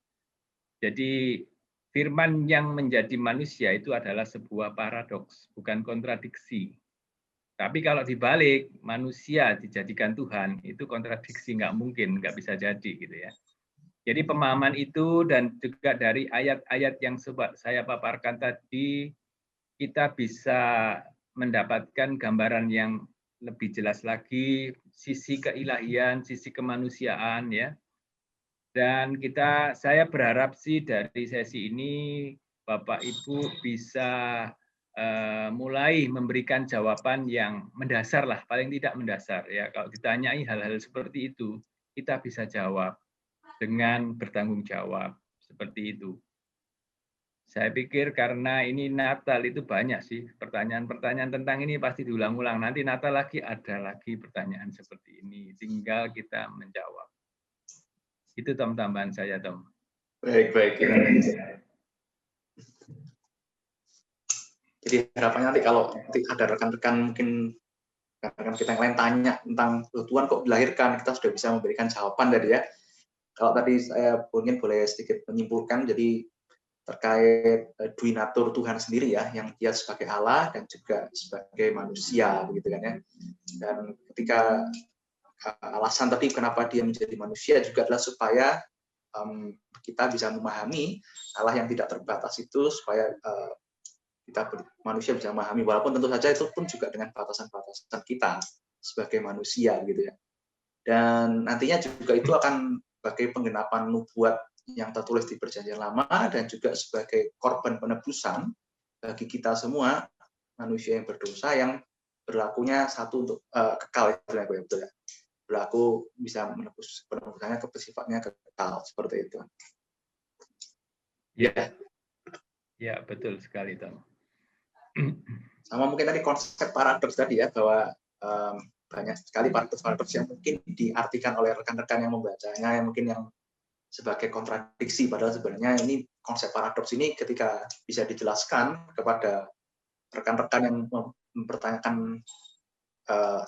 Jadi firman yang menjadi manusia itu adalah sebuah paradoks, bukan kontradiksi. Tapi kalau dibalik, manusia dijadikan Tuhan, itu kontradiksi, nggak mungkin, nggak bisa jadi gitu ya. Jadi pemahaman itu dan juga dari ayat-ayat yang saya paparkan tadi, kita bisa mendapatkan gambaran yang lebih jelas lagi, sisi keilahian, sisi kemanusiaan ya. Dan saya berharap sih dari sesi ini Bapak Ibu bisa mulai memberikan jawaban yang mendasar lah, paling tidak mendasar ya. Kalau ditanyai hal-hal seperti itu, kita bisa jawab dengan bertanggung jawab seperti itu. Saya pikir karena ini Natal itu banyak sih pertanyaan-pertanyaan tentang ini pasti diulang-ulang. Nanti Natal lagi ada lagi pertanyaan seperti ini, tinggal kita menjawab. Itu Tom, tambahan saya Tom. Baik. Jadi harapannya nanti kalau nanti ada rekan-rekan mungkin rekan-rekan kita yang lain tanya tentang Tuhan kok dilahirkan, kita sudah bisa memberikan jawaban tadi ya. Kalau tadi saya mungkin boleh sedikit menyimpulkan, jadi terkait duinatur Tuhan sendiri ya, yang dia sebagai Allah dan juga sebagai manusia, begitu kan ya. Dan ketika alasan tadi kenapa dia menjadi manusia juga adalah supaya kita bisa memahami Allah yang tidak terbatas itu, supaya kita manusia bisa memahami, walaupun tentu saja itu pun juga dengan batasan-batasan kita sebagai manusia gitu ya. Dan nantinya juga itu akan sebagai penggenapan nubuat yang tertulis di Perjanjian Lama dan juga sebagai korban penebusan bagi kita semua manusia yang berdosa yang berlakunya satu untuk kekal ya, betul ya. Berlaku bisa menebus penebusannya ke sifatnya kekal seperti itu. Ya, betul sekali Tom. Sama mungkin tadi konsep paradoks tadi ya, bahwa banyak sekali paradoks yang mungkin diartikan oleh rekan-rekan yang membacanya yang mungkin yang sebagai kontradiksi, padahal sebenarnya ini konsep paradoks ini ketika bisa dijelaskan kepada rekan-rekan yang mempertanyakan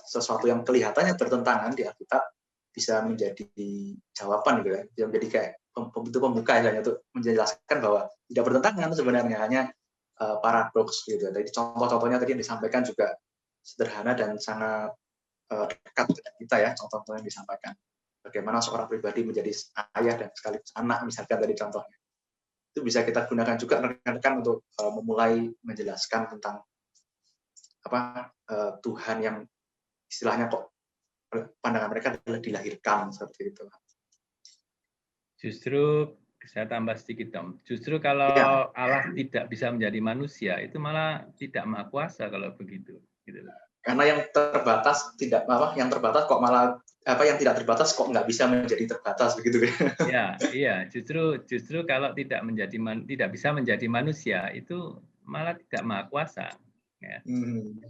sesuatu yang kelihatannya bertentangan di Alkitab bisa menjadi jawaban gitu ya, bisa menjadi kayak itu pembuka ya, untuk menjelaskan bahwa tidak bertentangan sebenarnya, hanya paradoks gitu. Jadi contoh-contohnya tadi yang disampaikan juga sederhana dan sangat dekat dengan kita ya, contoh-contoh yang disampaikan. Bagaimana seorang pribadi menjadi ayah dan sekaligus anak, misalkan tadi contohnya. Itu bisa kita gunakan juga rekan-rekan untuk memulai menjelaskan tentang Tuhan yang istilahnya kok pandangan mereka adalah dilahirkan seperti itu. Justru saya tambah sedikit Tom. Justru kalau Allah tidak bisa menjadi manusia, itu malah tidak maha kuasa kalau begitu. Gitu. Karena yang terbatas yang terbatas kok malah yang tidak terbatas kok nggak bisa menjadi terbatas begitu ya. Iya. Justru kalau tidak bisa menjadi manusia itu malah tidak maha kuasa. Ya.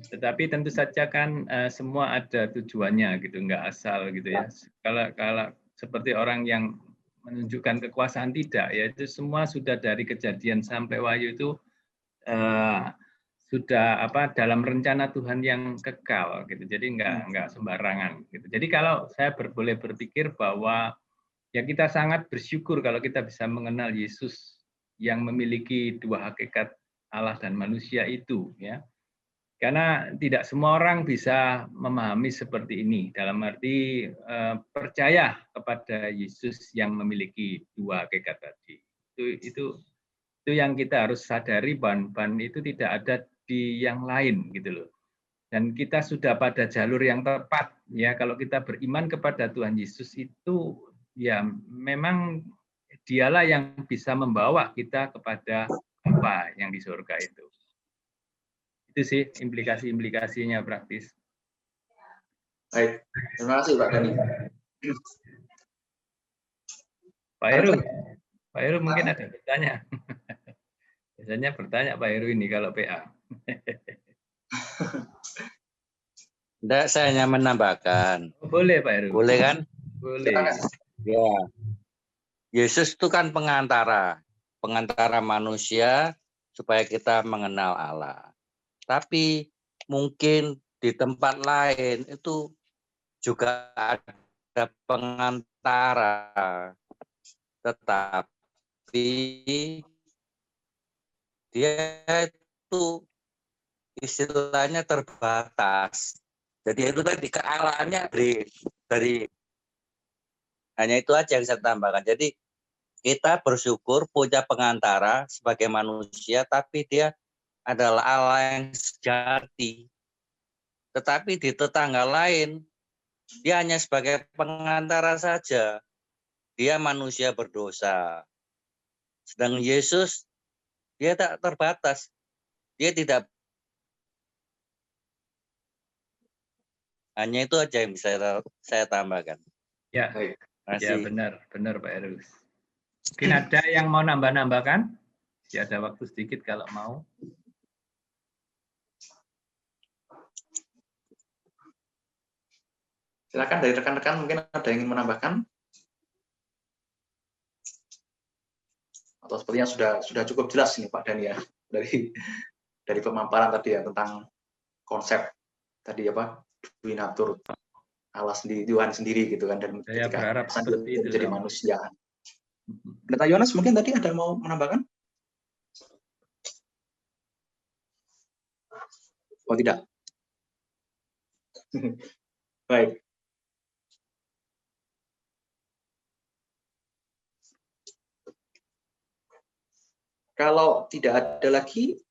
Tetapi tentu saja kan semua ada tujuannya gitu, nggak asal gitu ya. Kalau seperti orang yang menunjukkan kekuasaan tidak ya, itu semua sudah dari Kejadian sampai Wahyu itu sudah dalam rencana Tuhan yang kekal gitu. Jadi nggak sembarangan gitu. Jadi kalau saya boleh berpikir bahwa ya kita sangat bersyukur kalau kita bisa mengenal Yesus yang memiliki dua hakikat Allah dan manusia itu, ya. Karena tidak semua orang bisa memahami seperti ini, dalam arti percaya kepada Yesus yang memiliki dua hakikat tadi. Itu yang kita harus sadari, bahwa itu tidak ada di yang lain gitu loh. Dan kita sudah pada jalur yang tepat, ya. Kalau kita beriman kepada Tuhan Yesus itu, ya memang Dialah yang bisa membawa kita kepada Bapa yang di surga itu. Itu sih implikasi-implikasinya praktis. Baik, terima kasih Pak Dhani. Pak Heru mungkin ada bertanya. Biasanya bertanya Pak Heru ini kalau PA. Enggak, saya hanya menambahkan. Boleh Pak Heru. Boleh kan? Boleh. Ya. Yesus itu kan pengantara manusia supaya kita mengenal Allah. Tapi mungkin di tempat lain itu juga ada pengantara, tetapi dia itu istilahnya terbatas. Jadi itu tadi kealahannya dari hanya itu aja yang saya tambahkan. Jadi kita bersyukur punya pengantara sebagai manusia, tapi dia adalah Allah yang sejati. Tetapi di tetangga lain, dia hanya sebagai pengantara saja. Dia manusia berdosa. Sedang Yesus, dia tak terbatas. Dia tidak. Hanya itu aja yang bisa saya tambahkan. Ya, ya benar Pak Erus. Mungkin ada yang mau nambah-nambahkan? Ya, ada waktu sedikit kalau mau. Silakan dari rekan-rekan, mungkin ada yang ingin menambahkan? Atau sepertinya sudah cukup jelas ini Pak Dhani ya, dari pemaparan tadi ya tentang konsep tadi duinatur Allah sendiri, Tuhan sendiri gitu kan, dan saya berharap seperti itu menjadi manusia. Pendeta Yohanes mungkin tadi ada mau menambahkan? Oh tidak. Baik. Kalau tidak ada lagi,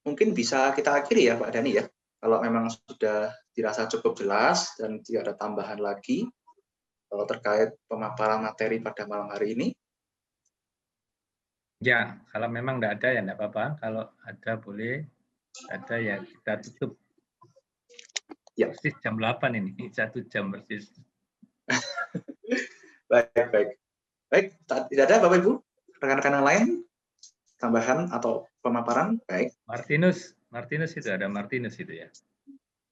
mungkin bisa kita akhiri ya Pak Dhani ya. Kalau memang sudah dirasa cukup jelas dan tidak ada tambahan lagi terkait pemaparan materi pada malam hari ini. Ya, kalau memang tidak ada ya tidak apa-apa. Kalau ada boleh, ada ya kita tutup. Ya. Persis jam 8 ini, 1 jam persis. Baik. Tidak ada Bapak Ibu, rekan-rekan yang lain, tambahan atau pemaparan? Baik. Martinus itu ada Martinus itu ya.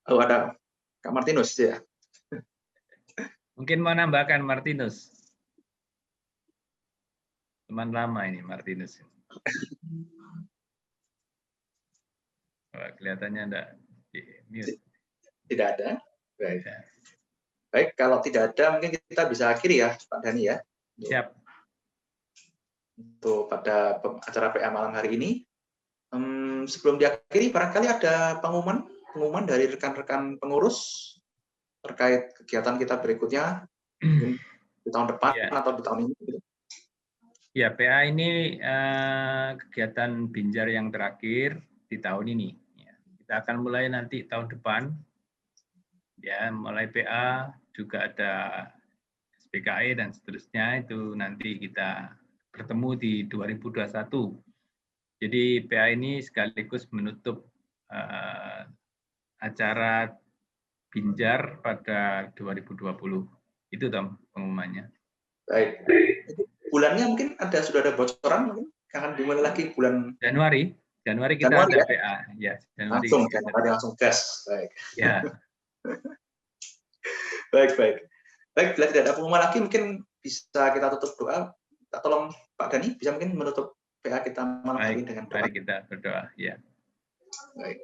Oh ada Kak Martinus ya. Mungkin mau nambahkan Martinus. Teman lama ini Martinus. Oh, kelihatannya enggak di mute. Tidak ada. Baik. Baik, kalau tidak ada mungkin kita bisa akhiri ya Pak Dhani ya. Siap. Untuk pada acara PA malam hari ini. Sebelum diakhiri, barangkali ada pengumuman dari rekan-rekan pengurus terkait kegiatan kita berikutnya di tahun depan atau di tahun ini. Ya, PA ini kegiatan Binjar yang terakhir di tahun ini. Kita akan mulai nanti tahun depan. Ya, mulai PA juga ada SPKE dan seterusnya, itu nanti kita bertemu di 2021. Jadi PA ini sekaligus menutup acara Binjar pada 2020. Itu Tom pengumumannya. Baik. Bulannya mungkin sudah ada bocoran mungkin akan dimulai lagi bulan Januari kita ada ya? PA. Ya, Januari langsung gas. Baik. Ya. Baik. Bila tidak ada pengumuman lagi mungkin bisa kita tutup doa. Tolong Pak Dhani bisa mungkin menutup PA kita malam hari dengan doa. Mari kita berdoa, ya. Baik.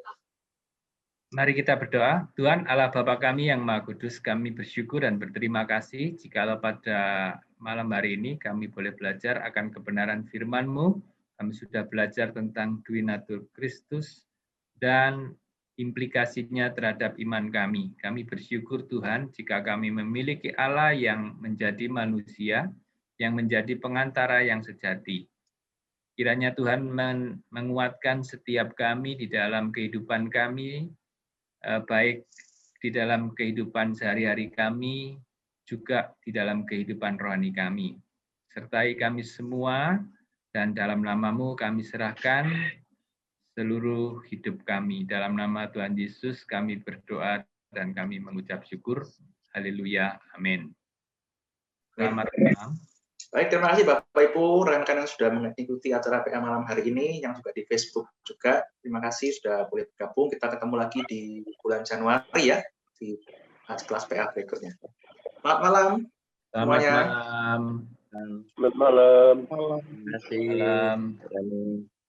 Mari kita berdoa. Tuhan Allah Bapa kami yang Maha Kudus, kami bersyukur dan berterima kasih jikalau pada malam hari ini kami boleh belajar akan kebenaran firman-Mu. Kami sudah belajar tentang Duinatur Kristus dan implikasinya terhadap iman kami. Kami bersyukur Tuhan jika kami memiliki Allah yang menjadi manusia, yang menjadi pengantara yang sejati. Kiranya Tuhan menguatkan setiap kami di dalam kehidupan kami, baik di dalam kehidupan sehari-hari kami, juga di dalam kehidupan rohani kami. Sertai kami semua, dan dalam nama-Mu kami serahkan seluruh hidup kami. Dalam nama Tuhan Yesus kami berdoa dan kami mengucap syukur. Haleluya. Amin. Selamat malam. Baik, terima kasih Bapak Ibu, rekan-rekan yang sudah mengikuti acara PA malam hari ini, yang juga di Facebook juga. Terima kasih sudah boleh bergabung. Kita ketemu lagi di bulan Januari ya, di kelas PA berikutnya. Selamat malam. Selamat semuanya. malam. Selamat malam. Terima kasih. Malam. Amin.